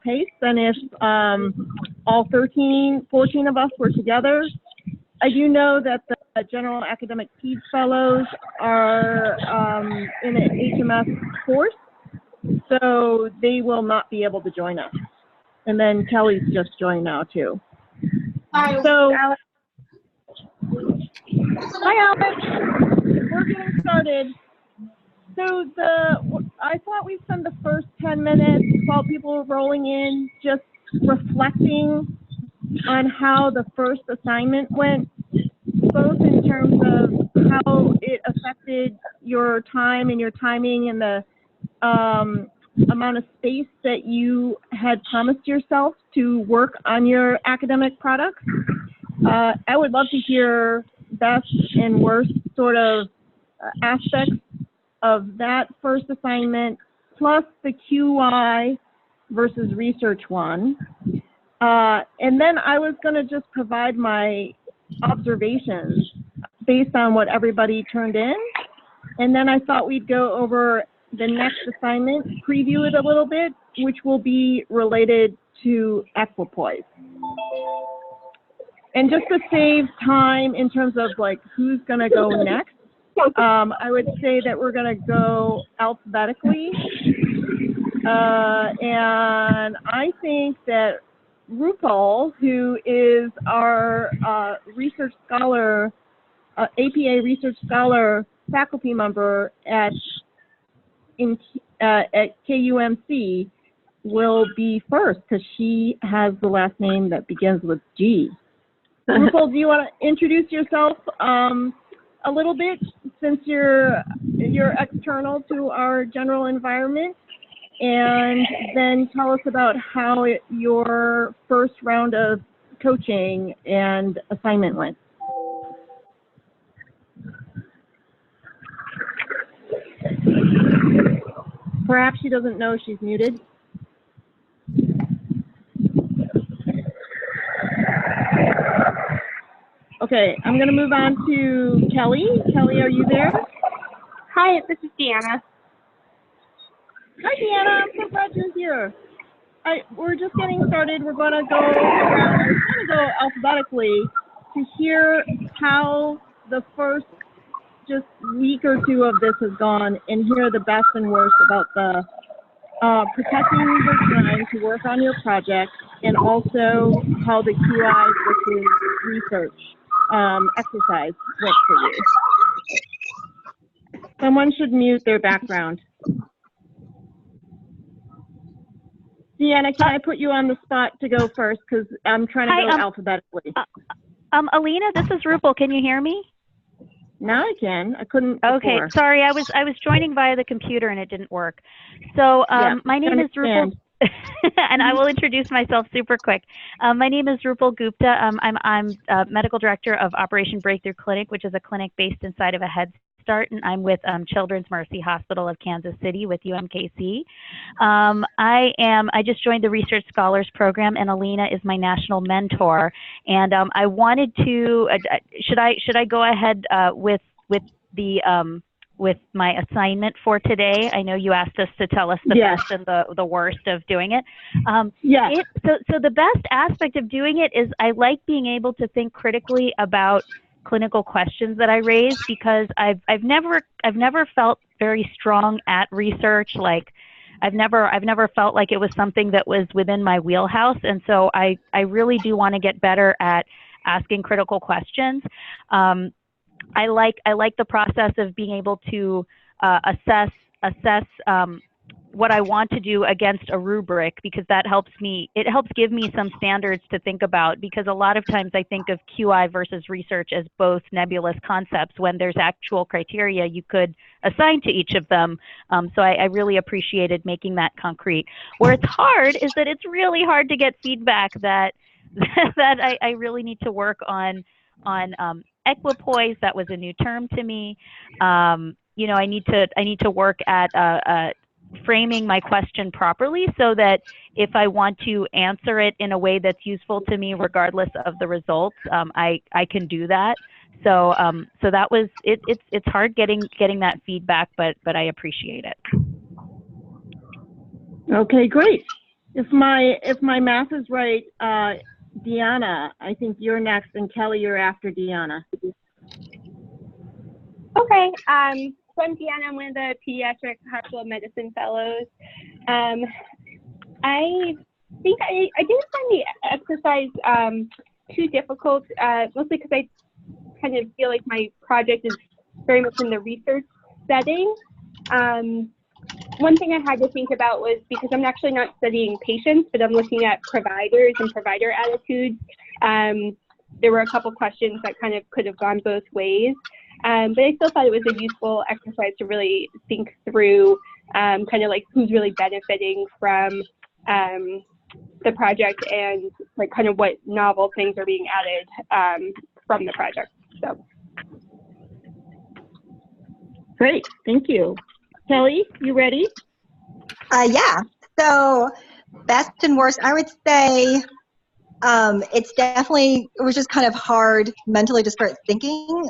pace than if all 14 of us were together. I do know that the General Academic Peds Fellows are in an HMS course, so they will not be able to join us. And then Kelly's just joined now too. So, hi Alex, we're getting started. So I thought we'd spend the first 10 minutes while people are rolling in just reflecting on how the first assignment went, both in terms of how it affected your time and your timing and the amount of space that you had promised yourself to work on your academic products. I would love to hear best and worst sort of aspects of that first assignment, plus the QI versus research one. And then I was going to just provide my observations based on what everybody turned in. And then I thought we'd go over the next assignment, preview it a little bit, which will be related to equipoise. And just to save time in terms of like who's going to go next, I would say that we're going to go alphabetically. And I think that Rupal, who is our research scholar, APA research scholar faculty member at KUMC, will be first because she has the last name that begins with G. Rupal, do you want to introduce yourself a little bit, since you're external to our general environment, and then tell us about how your first round of coaching and assignment went. Perhaps she doesn't know she's muted. Okay, I'm going to move on to Kelly. Kelly, are you there? Hi, this is Deanna. Hi, Deanna. I'm so glad you're here. We're just getting started. We're going to go around. We're going to go alphabetically to hear how the first just week or two of this has gone, and hear the best and worst about the protecting the time to work on your project, and also how the QI versus research exercise went for you. Someone should mute their background. Deanna, can I put you on the spot to go first? Because I'm trying to go alphabetically. Alyna, this is Rupal. Can you hear me? Now I can. I couldn't before. Okay, sorry. I was joining via the computer and it didn't work. So my name is Rupal. And I will introduce myself super quick. My name is Rupal Gupta. I'm Medical Director of Operation Breakthrough Clinic, which is a clinic based inside of a Head Start, and I'm with Children's Mercy Hospital of Kansas City with UMKC. I just joined the Research Scholars Program, and Alyna is my national mentor. And I wanted to, should I go ahead with my assignment for today? I know you asked us to tell us the best and the worst of doing it. So the best aspect of doing it is I like being able to think critically about clinical questions that I raise, because I've never felt very strong at research. Like I've never felt like it was something that was within my wheelhouse, and so I really do want to get better at asking critical questions. I like the process of being able to assess what I want to do against a rubric, because that helps give me some standards to think about, because a lot of times I think of QI versus research as both nebulous concepts when there's actual criteria you could assign to each of them. So I really appreciated making that concrete. Where it's hard is that it's really hard to get feedback that I really need to work on equipoise. That was a new term to me. You know, I need to work at framing my question properly, so that if I want to answer it in a way that's useful to me, regardless of the results, I can do that. So so that was it. It's hard getting that feedback, but I appreciate it. Okay, great. If my math is right, Deanna, I think you're next, and Kelly, you're after Deanna. Okay. So I'm Deanna. I'm one of the Pediatric Hospital Medicine Fellows. I think I didn't find the exercise too difficult, mostly because I kind of feel like my project is very much in the research setting. One thing I had to think about was, because I'm actually not studying patients, but I'm looking at providers and provider attitudes. There were a couple questions that kind of could have gone both ways. But I still thought it was a useful exercise to really think through kind of like who's really benefiting from the project, and like kind of what novel things are being added from the project. So. Great, thank you. Kelly, you ready? Yeah, so best and worst, I would say it was just kind of hard mentally to start thinking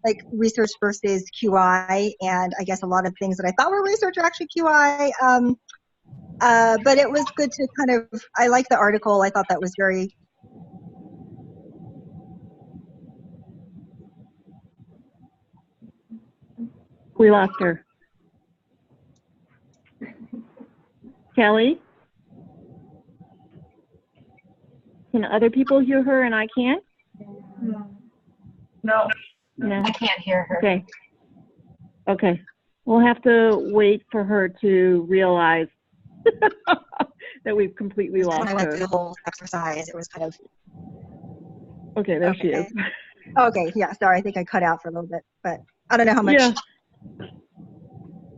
like research versus QI, and I guess a lot of things that I thought were research are actually QI. But it was good to kind of, I like the article. I thought that was very. We lost her. Kelly? Can other people hear her and I can't? No. No. I can't hear her. Okay. Okay. We'll have to wait for her to realize that we've completely lost When I went her. through the whole exercise, it was kind of. Okay, there she is. Okay, yeah, sorry, I think I cut out for a little bit, but I don't know how much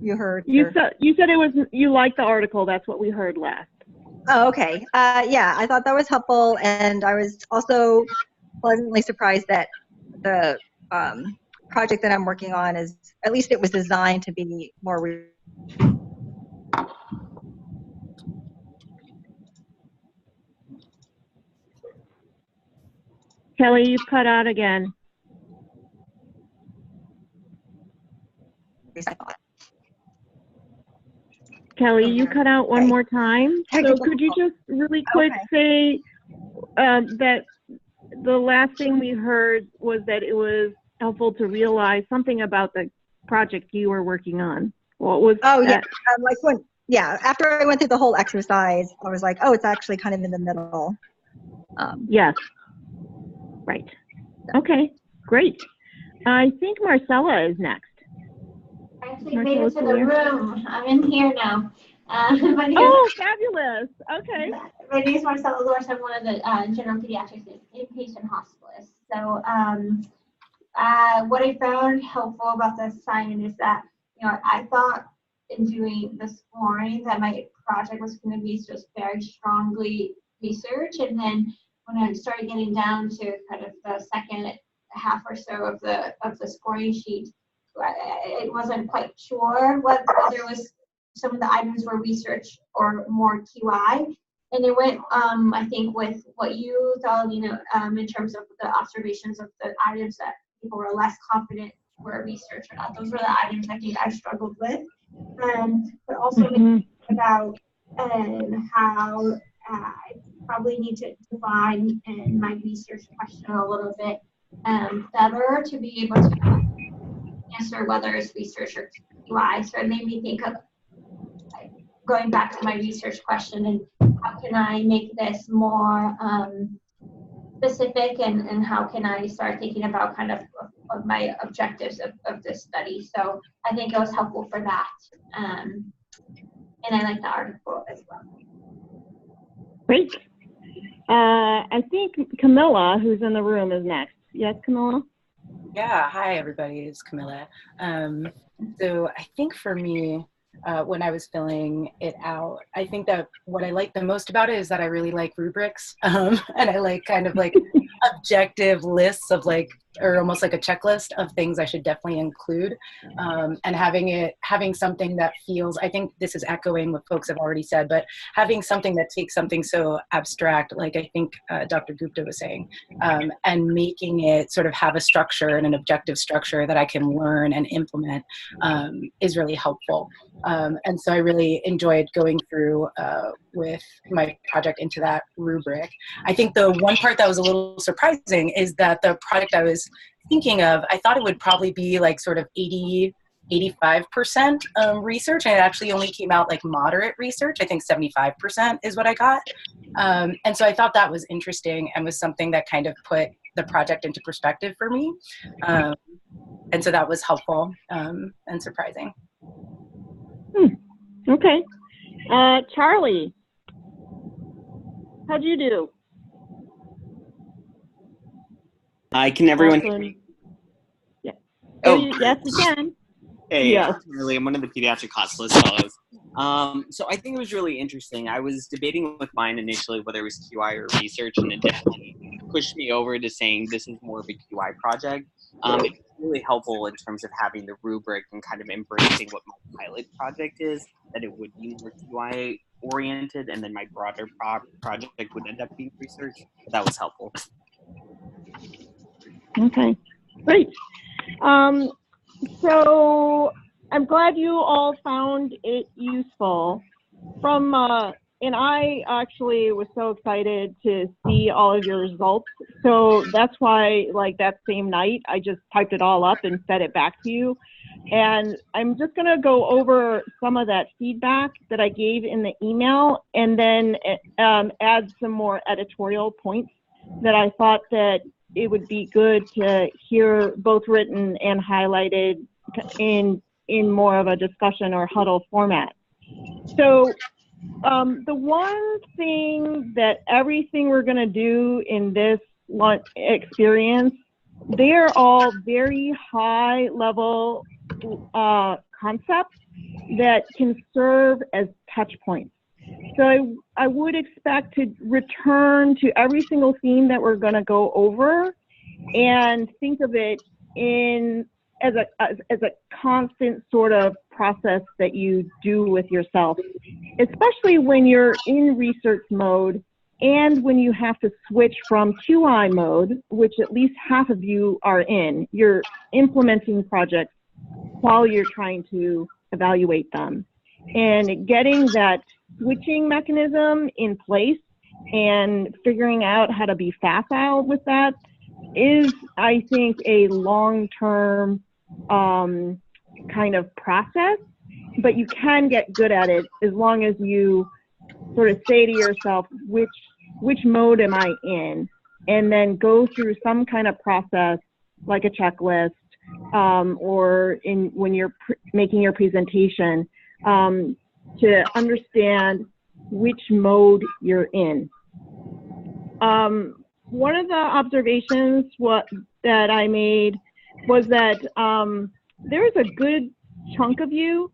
you heard. You said it was, you liked the article. That's what we heard last. Oh, okay. Yeah, I thought that was helpful, and I was also pleasantly surprised that the project that I'm working on is, at least it was designed to be more. Kelly, you've cut out again. Kelly, you cut out one more time. So could you just really quick say that the last thing we heard was that it was helpful to realize something about the project you were working on. What was that? Yeah, after I went through the whole exercise, I was like, oh, it's actually kind of in the middle. Yes. Right. Okay, great. I think Marcella is next. I actually made it to the room. I'm in here now. Fabulous. Okay. My name is Marcella Lors. I'm one of the general pediatrics inpatient hospitalists. So what I found helpful about this assignment is that, I thought in doing the scoring that my project was going to be just very strongly research. And then when I started getting down to kind of the second half or so of the scoring sheet, I wasn't quite sure whether was some of the items were research or more QI. And it went, I think, with what you thought, in terms of the observations of the items that people were less confident were research or not. Those were the items I think I struggled with. But also about how I probably need to define in my research question a little bit better to be able to answer whether it's research or QI. So it made me think of going back to my research question and how can I make this more specific, and how can I start thinking about kind of my objectives of this study. So I think it was helpful for that. And I like the article as well. Great. I think Camilla, who's in the room, is next. Yes, Camilla? Yeah, hi everybody, it's Camilla. So I think for me, when I was filling it out, I think that what I like the most about it is that I really like rubrics, and I like kind of like objective lists of like or almost like a checklist of things I should definitely include, and having something that feels, I think this is echoing what folks have already said, but having something that takes something so abstract, like I think Dr. Gupta was saying, and making it sort of have a structure and an objective structure that I can learn and implement is really helpful. And so I really enjoyed going through with my project into that rubric. I think the one part that was a little surprising is that the project I was thinking of, I thought it would probably be like sort of 85% research, and it actually only came out like moderate research. I think 75% is what I got. And so I thought that was interesting and was something that kind of put the project into perspective for me. And so that was helpful and surprising. Okay. Charlie, how'd you do? Can everyone hear me? Yeah. Oh, yes, you can. Hey, Yeah. I'm one of the pediatric hospitalist fellows. So I think it was really interesting. I was debating with mine initially whether it was QI or research, and it definitely pushed me over to saying this is more of a QI project. It's really helpful in terms of having the rubric and kind of embracing what my pilot project is, that it would be more QI oriented, and then my broader project would end up being research. But that was helpful. Okay, great. So I'm glad you all found it useful. And I actually was so excited to see all of your results. So that's why, like that same night, I just typed it all up and fed it back to you. And I'm just gonna go over some of that feedback that I gave in the email, and then add some more editorial points that I thought that it would be good to hear both written and highlighted in more of a discussion or huddle format. So the one thing that everything we're going to do in this experience, they're all very high level concepts that can serve as touch points. So I would expect to return to every single theme that we're going to go over and think of it as a constant sort of process that you do with yourself, especially when you're in research mode and when you have to switch from QI mode, which at least half of you are in. You're implementing projects while you're trying to evaluate them. And getting that switching mechanism in place and figuring out how to be facile with that is, I think, a long-term kind of process, but you can get good at it as long as you sort of say to yourself, which mode am I in? And then go through some kind of process like a checklist, or when you're making your presentation, to understand which mode you're in. One of the observations that I made was that there's a good chunk of you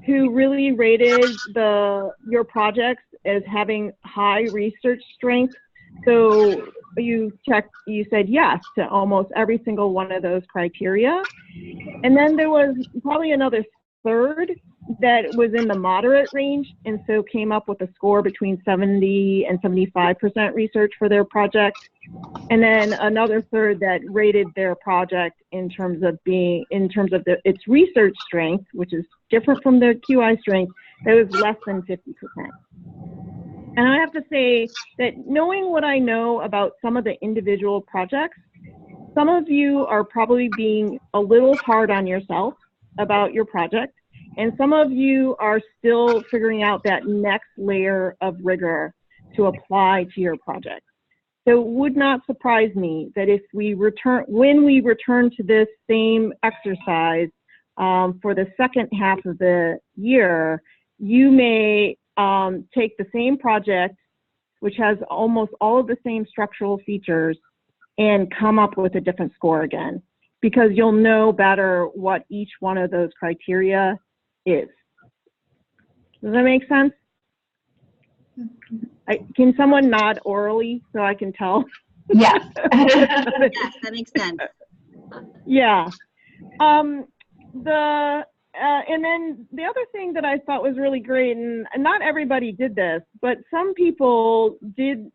who really rated your projects as having high research strength. So you said yes to almost every single one of those criteria. And then there was probably another third that was in the moderate range, and so came up with a score between 70 and 75% research for their project. And then another third that rated their project in terms of its research strength, which is different from their QI strength, that was less than 50%. And I have to say that knowing what I know about some of the individual projects, some of you are probably being a little hard on yourself about your project, and some of you are still figuring out that next layer of rigor to apply to your project. So it would not surprise me that if when we return to this same exercise for the second half of the year, you may take the same project, which has almost all of the same structural features, and come up with a different score again, because you'll know better what each one of those criteria is. Does that make sense? Can someone nod orally so I can tell? Yes. Yes, that makes sense. Yeah. And then the other thing that I thought was really great, and not everybody did this, but some people did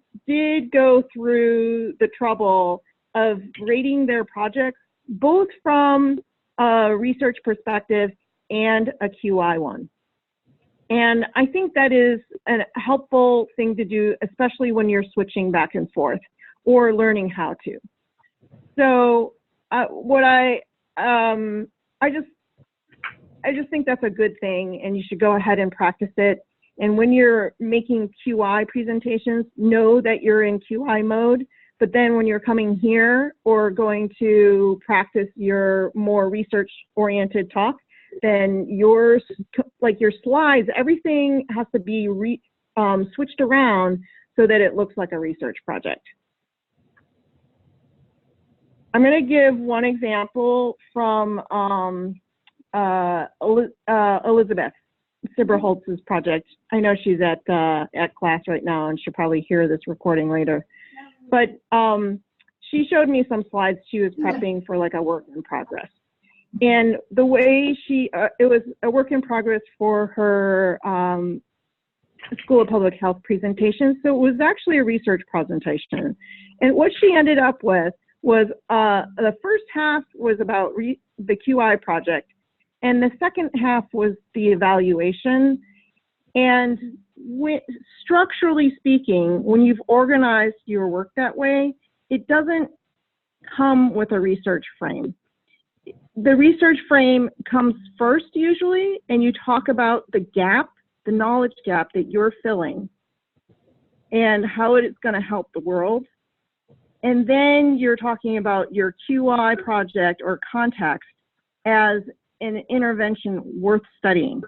go through the trouble of rating their projects, both from a research perspective and a QI one. And I think that is a helpful thing to do, especially when you're switching back and forth or learning how to. So I just think that's a good thing, and you should go ahead and practice it. And when you're making QI presentations, know that you're in QI mode. But then when you're coming here or going to practice your more research-oriented talk, then your slides, everything has to be switched around so that it looks like a research project. I'm going to give one example from Elizabeth Siberholtz's project. I know she's at class right now, and she'll probably hear this recording later. But she showed me some slides she was prepping for like a work in progress. And the way it was a work in progress for her School of Public Health presentation. So it was actually a research presentation. And what she ended up with was the first half was about the QI project, and the second half was the evaluation. And structurally speaking, when you've organized your work that way, it doesn't come with a research frame. The research frame comes first usually, and you talk about the gap, the knowledge gap that you're filling and how it is going to help the world. And then you're talking about your QI project or context as an intervention worth studying,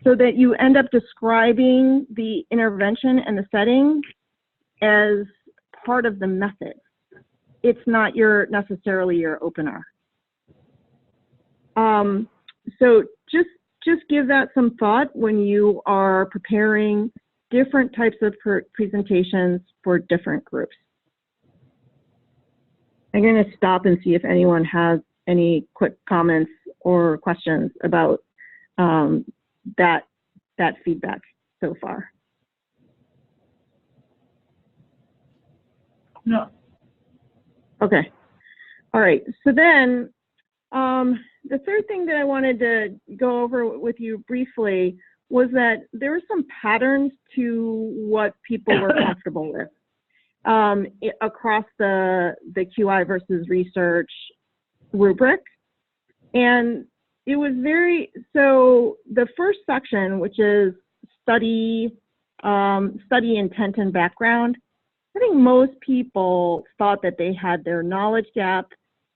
so that you end up describing the intervention and the setting as part of the method. It's not necessarily your opener. So just give that some thought when you are preparing different types of presentations for different groups. I'm going to stop and see if anyone has any quick comments or questions about that feedback so far. No. Okay. All right. So then the third thing that I wanted to go over with you briefly was that there were some patterns to what people were comfortable with across the QI versus research rubric. And it was so the first section, which is study intent and background, I think most people thought that they had their knowledge gap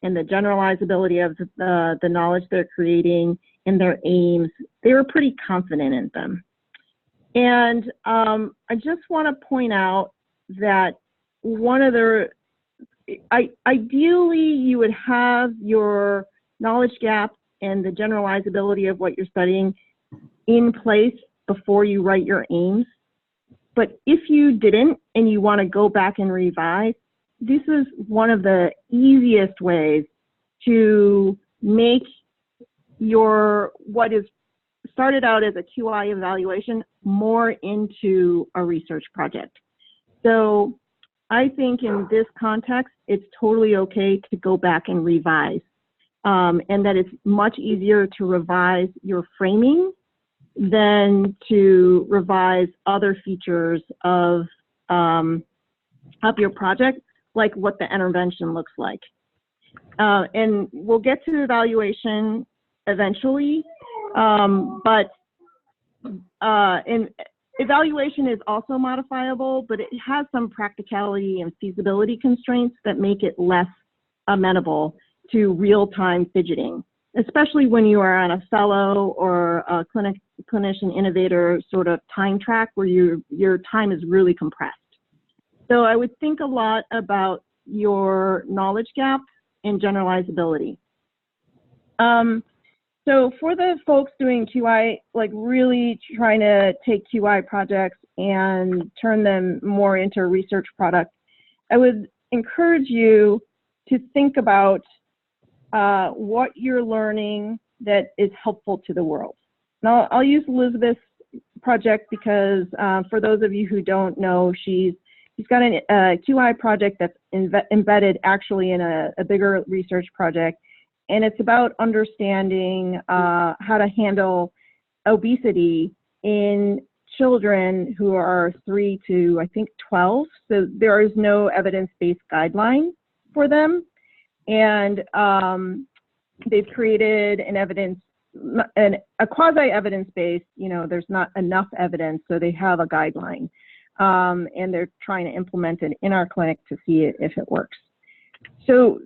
and the generalizability of the knowledge they're creating and their aims. They were pretty confident in them. And I just want to point out that ideally you would have your knowledge gap and the generalizability of what you're studying in place before you write your aims. But if you didn't and you want to go back and revise, this is one of the easiest ways to make what is started out as a QI evaluation more into a research project. So I think in this context, it's totally okay to go back and revise, and that it's much easier to revise your framing than to revise other features of your project, like what the intervention looks like. And we'll get to evaluation eventually, but evaluation is also modifiable, but it has some practicality and feasibility constraints that make it less amenable to real-time fidgeting, especially when you are on a fellow or a clinician innovator sort of time track where your time is really compressed. So I would think a lot about your knowledge gap and generalizability. So for the folks doing QI, like really trying to take QI projects and turn them more into a research product, I would encourage you to think about what you're learning that is helpful to the world. Now, I'll use Elizabeth's project because for those of you who don't know, she's got a QI project that's embedded actually in a bigger research project, and it's about understanding how to handle obesity in children who are 3 to, I think, 12. So there is no evidence-based guideline for them. And they've created a quasi-evidence-based, there's not enough evidence, so they have a guideline. And they're trying to implement it in our clinic to see if it works. So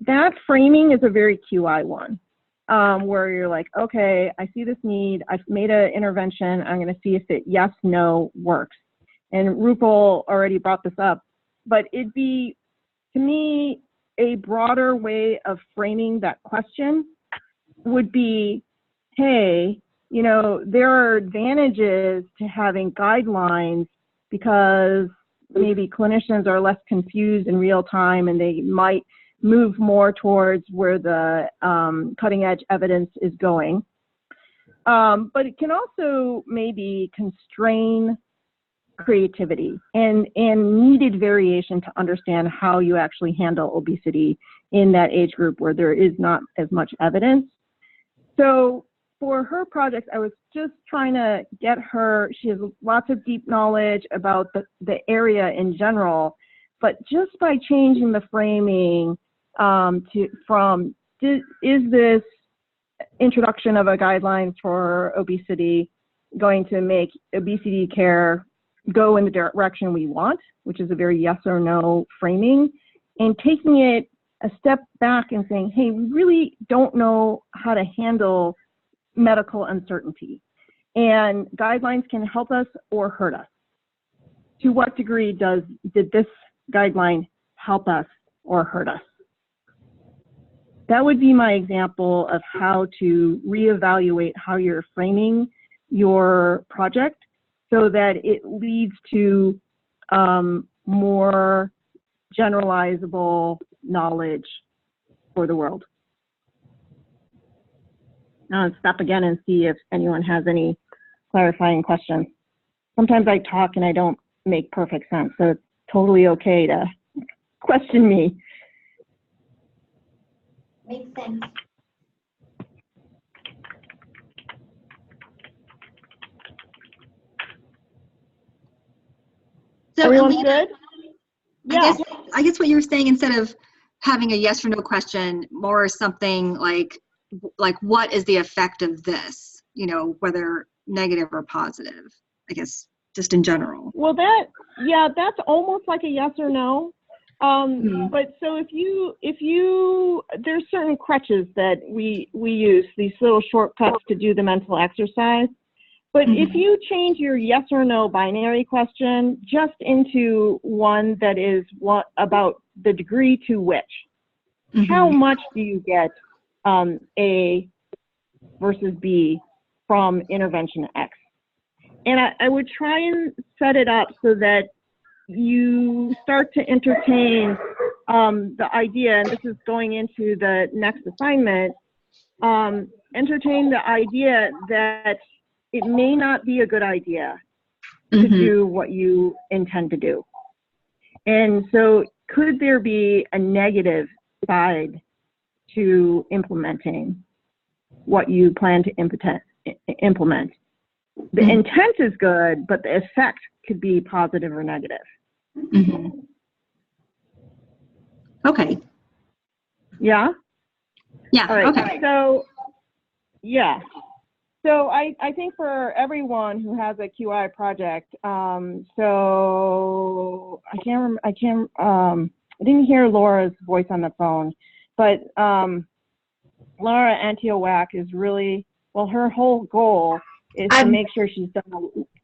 that framing is a very QI one, where you're like, okay, I see this need, I've made an intervention, I'm going to see if it yes, no works. And Rupal already brought this up, but it'd be, to me, a broader way of framing that question would be, hey, there are advantages to having guidelines because maybe clinicians are less confused in real time and they might move more towards where the cutting edge evidence is going. But it can also maybe constrain creativity and needed variation to understand how you actually handle obesity in that age group where there is not as much evidence. So for her project, I was just trying to get her, she has lots of deep knowledge about the area in general, but just by changing the framing is this introduction of a guideline for obesity going to make obesity care go in the direction we want, which is a very yes or no framing, and taking it a step back and saying, hey, we really don't know how to handle medical uncertainty. And guidelines can help us or hurt us. To what degree did this guideline help us or hurt us? That would be my example of how to reevaluate how you're framing your project so that it leads to more generalizable knowledge for the world. Now I'll stop again and see if anyone has any clarifying questions. Sometimes I talk and I don't make perfect sense, so it's totally okay to question me. Makes sense. So Everyone's Alyna, good? Yeah. I guess what you're saying, instead of having a yes or no question, more something like what is the effect of this, whether negative or positive, I guess, just in general. Well, that's almost like a yes or no. But so if you, there's certain crutches that we use, these little shortcuts to do the mental exercise. But if you change your yes or no binary question just into one that is about the degree to which, how much do you get A versus B from intervention X? And I would try and set it up so that you start to entertain the idea, and this is going into the next assignment, entertain the idea that it may not be a good idea to do what you intend to do. And so could there be a negative side to implementing what you plan to implement? The intent is good, but the effect could be positive or negative. Okay. Yeah? Yeah, All right. okay. So, yeah. So I think for everyone who has a QI project, so I didn't hear Laura's voice on the phone, but Laura Antiowac is really, well, her whole goal is to make sure she's done.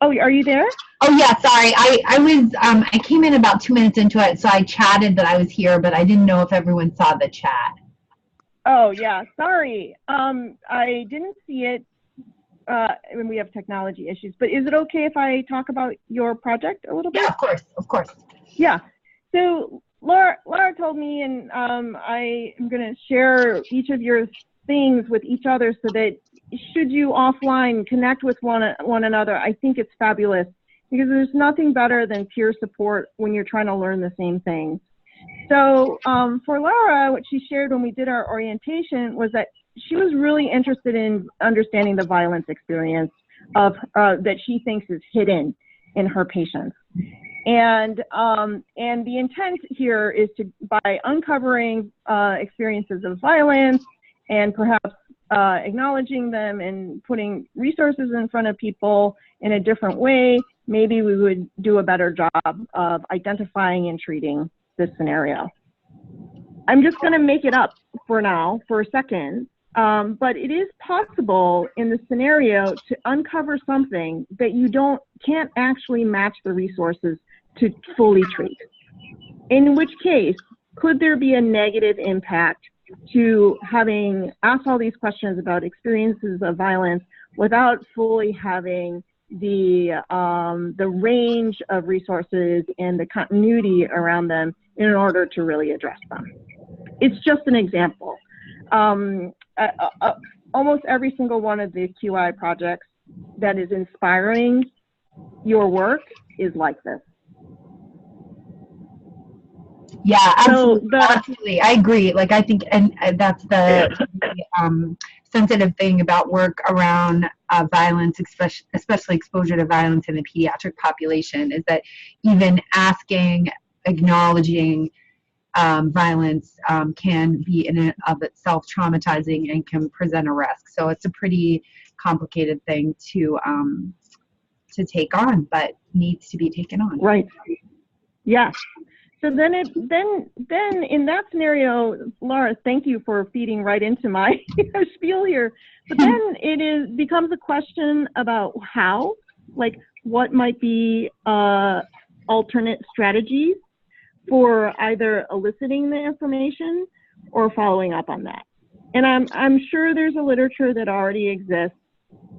Oh, are you there? Oh yeah, sorry. I came in about 2 minutes into it, so I chatted that I was here, but I didn't know if everyone saw the chat. Oh yeah, sorry. I didn't see it. When we have technology issues, but is it okay if I talk about your project a little bit? Yeah, of course. Yeah. So Laura told me, and I am going to share each of your things with each other so that should you offline connect with one another, I think it's fabulous because there's nothing better than peer support when you're trying to learn the same thing. So for Laura, what she shared when we did our orientation was that she was really interested in understanding the violence experience of that she thinks is hidden in her patients. And the intent here is to, by uncovering experiences of violence and perhaps acknowledging them and putting resources in front of people in a different way, maybe we would do a better job of identifying and treating this scenario. I'm just going to make it up for now, for a second, but it is possible in the scenario to uncover something that you can't actually match the resources to fully treat. In which case, could there be a negative impact to having asked all these questions about experiences of violence without fully having the range of resources and the continuity around them in order to really address them? It's just an example. Almost every single one of the QI projects that is inspiring your work is like this. Yeah, absolutely. Absolutely. I agree. Like, I think, and that's the sensitive thing about work around violence, especially exposure to violence in the pediatric population, is that even asking, acknowledging violence can be in and of itself traumatizing and can present a risk. So it's a pretty complicated thing to take on, but needs to be taken on. Right. Yeah. So then in that scenario, Laura, thank you for feeding right into my spiel here. But then becomes a question about how, like what might be alternate strategies for either eliciting the information or following up on that. And I'm sure there's a literature that already exists,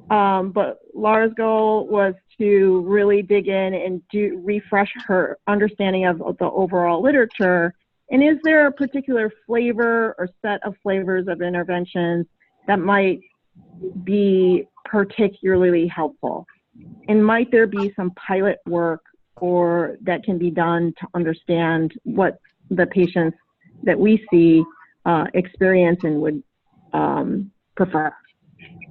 but Laura's goal was to really dig in and refresh her understanding of the overall literature. And is there a particular flavor or set of flavors of interventions that might be particularly helpful? And might there be some pilot work or that can be done to understand what the patients that we see experience and would prefer?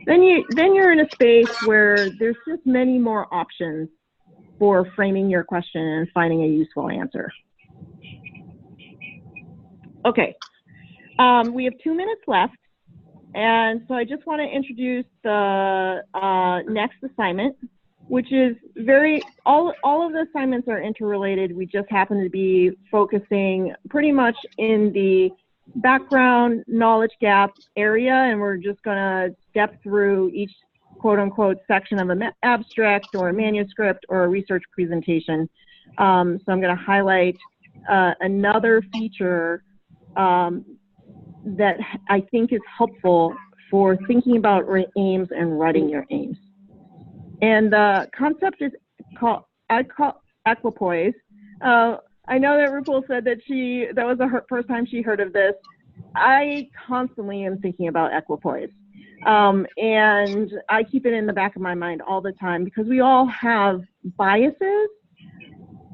Then you're in a space where there's just many more options for framing your question and finding a useful answer. Okay, we have 2 minutes left, and so I just want to introduce the next assignment, which is all of the assignments are interrelated. We just happen to be focusing pretty much in the background knowledge gap area, and we're just going to step through each quote-unquote section of an abstract or a manuscript or a research presentation. So I'm going to highlight another feature that I think is helpful for thinking about aims and writing your aims. And the concept is called equipoise. I know that Rupal said that that was the first time she heard of this. I constantly am thinking about equipoise. And I keep it in the back of my mind all the time because we all have biases,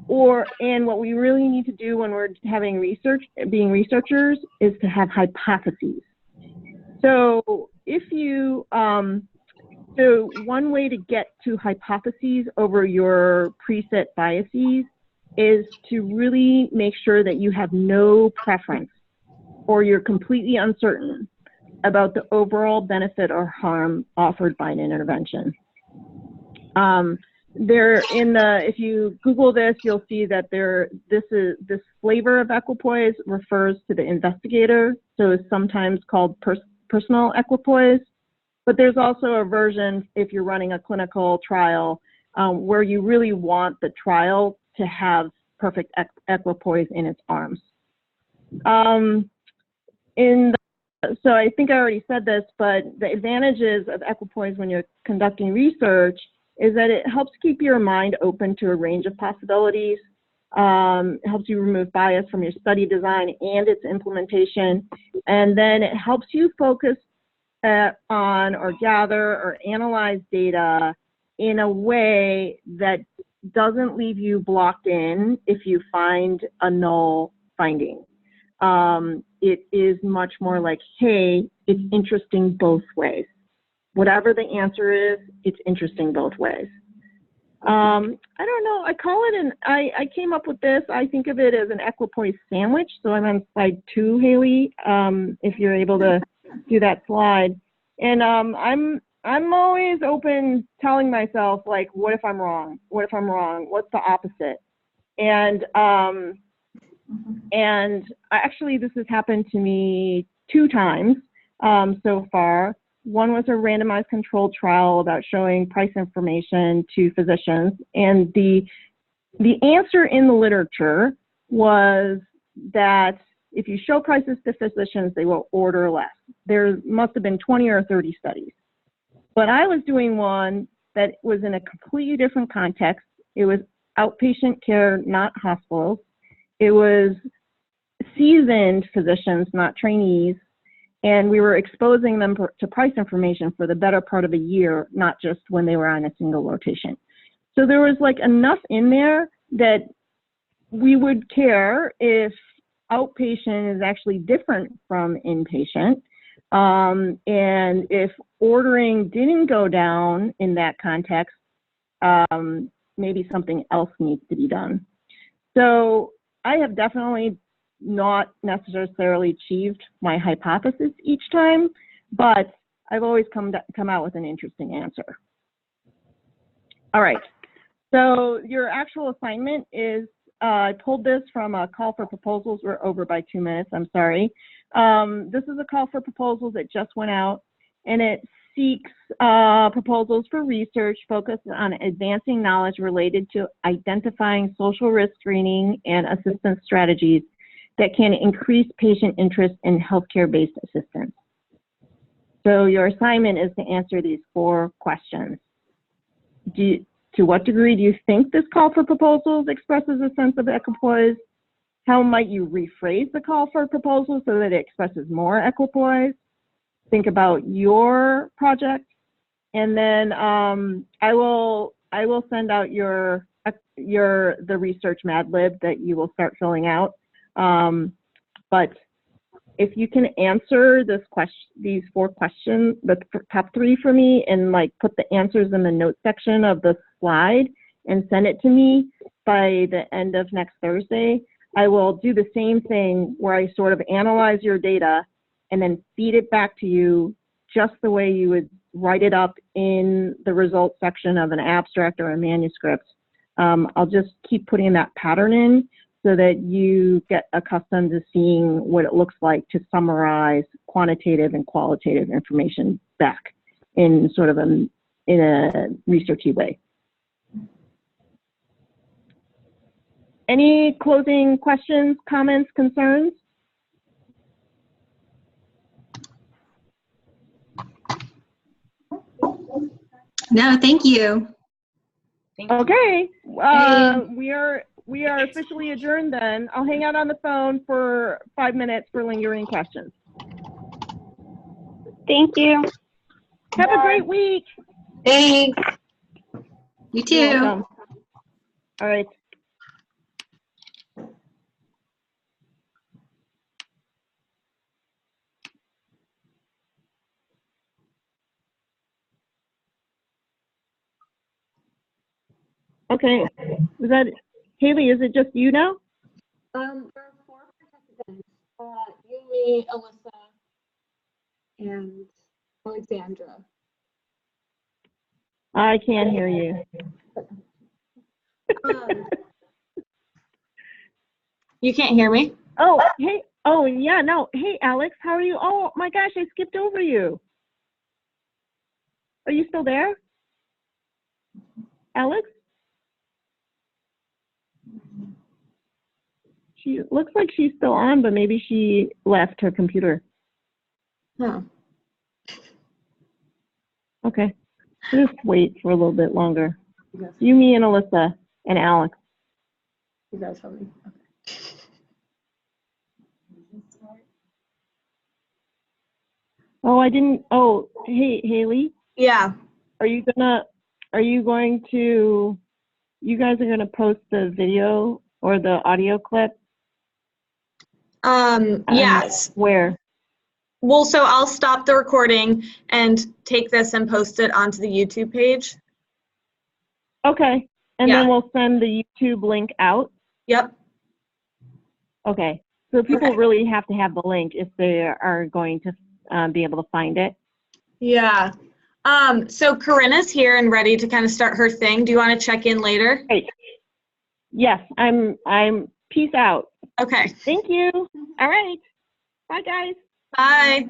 and what we really need to do when we're having being researchers is to have hypotheses. So so one way to get to hypotheses over your preset biases is to really make sure that you have no preference or you're completely uncertain about the overall benefit or harm offered by an intervention. If you Google this, you'll see that this flavor of equipoise refers to the investigator, so it's sometimes called personal equipoise. But there's also a version, if you're running a clinical trial, where you really want the trial to have perfect equipoise in its arms. So I think I already said this, but the advantages of equipoise when you're conducting research is that it helps keep your mind open to a range of possibilities. helps you remove bias from your study design and its implementation. And then it helps you focus on or gather or analyze data in a way that doesn't leave you blocked in if you find a null finding. It is much more like, hey, it's interesting both ways. Whatever the answer is, it's interesting both ways. I don't know, I call it I came up with this, I think of it as an equipoise sandwich. So I'm on slide 2, Haley, if you're able to do that slide. And I'm always open telling myself, like, what if I'm wrong? What if I'm wrong? What's the opposite? And actually this has happened to me 2 times so far. One was a randomized controlled trial about showing price information to physicians. And the answer in the literature was that if you show prices to physicians, they will order less. There must have been 20 or 30 studies. But I was doing one that was in a completely different context. It was outpatient care, not hospitals. It was seasoned physicians, not trainees. And we were exposing them to price information for the better part of a year, not just when they were on a single rotation. So there was like enough in there that we would care if outpatient is actually different from inpatient. And if ordering didn't go down in that context, maybe something else needs to be done. So I have definitely not necessarily achieved my hypothesis each time, but I've always come out with an interesting answer. All right, so your actual assignment is, I pulled this from a call for proposals. We're over by 2 minutes, I'm sorry. This is a call for proposals that just went out, and it seeks proposals for research focused on advancing knowledge related to identifying social risk screening and assistance strategies that can increase patient interest in healthcare-based assistance. So your assignment is to answer these 4 questions. To what degree do you think this call for proposals expresses a sense of equipoise? How might you rephrase the call for proposals so that it expresses more equipoise? Think about your project, and then I will send out the research Mad Lib that you will start filling out. But if you can answer these 4 questions, the top 3 for me, and like put the answers in the notes section of the slide and send it to me by the end of next Thursday, I will do the same thing where I sort of analyze your data and then feed it back to you just the way you would write it up in the results section of an abstract or a manuscript. I'll just keep putting that pattern in so that you get accustomed to seeing what it looks like to summarize quantitative and qualitative information back in sort of in a researchy way. Any closing questions, comments, concerns? No, thank you. Okay, we are officially adjourned then. I'll hang out on the phone for 5 minutes for lingering questions. Thank you. Have a great week. Thanks. You too. You're welcome. All right. Okay, is that Haley? Is it just you now? There are 4 participants: you, me, Alyssa, and Alexandra. I can't hear you. You can't hear me? Oh, hey. Oh, yeah. No. Hey, Alex. How are you? Oh my gosh, I skipped over you. Are you still there, Alex? She looks like she's still on, but maybe she left her computer. Huh. Okay. Just wait for a little bit longer. You, me, and Alyssa, and Alex. You guys help me. Okay. Oh, I didn't. Oh, hey, Haley. Yeah. Are you going to? You guys are gonna post the video or the audio clip? Yes. Where? Well, so I'll stop the recording and take this and post it onto the YouTube page. Okay. And Yeah. then we'll send the YouTube link out. Yep. Okay. So people Okay. really have to have the link if they are going to be able to find it. Yeah. So Corinna's here and ready to kind of start her thing. Do you want to check in later? Great. Yes, I'm peace out. Okay. Thank you. All right. Bye, guys. Bye.